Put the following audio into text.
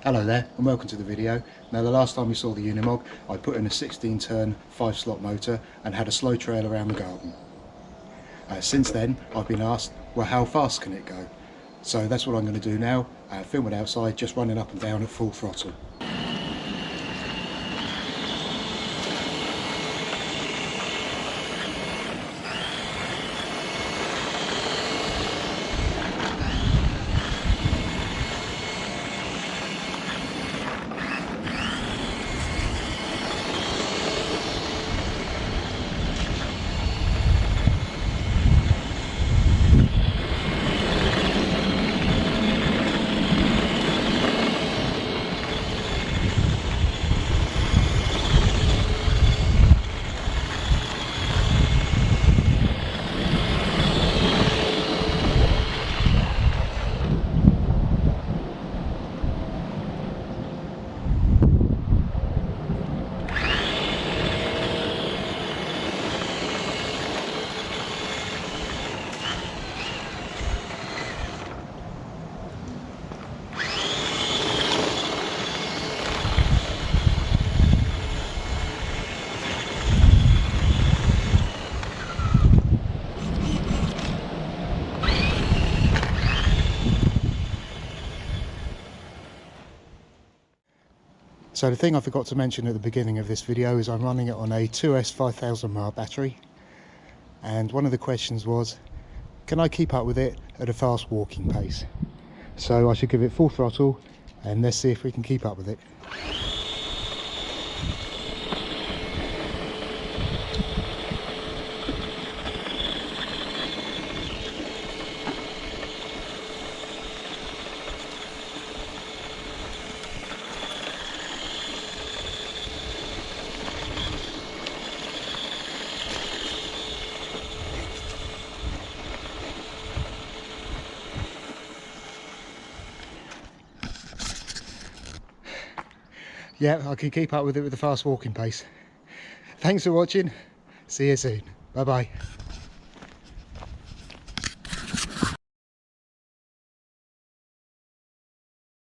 Hello there and welcome to the video. Now the last time we saw the Unimog I put in a 16 turn 5 slot motor and had a slow trail around the garden. Since then I've been asked, well, how fast can it go? So that's what I'm going to do now, film it outside just running up and down at full throttle. So the thing I forgot to mention at the beginning of this video is I'm running it on a 2S 5000 mAh battery, and one of the questions was, can I keep up with it at a fast walking pace? So I should give it full throttle and let's see if we can keep up with it. Yeah, I can keep up with it with the fast walking pace. Thanks for watching. See you soon. Bye bye.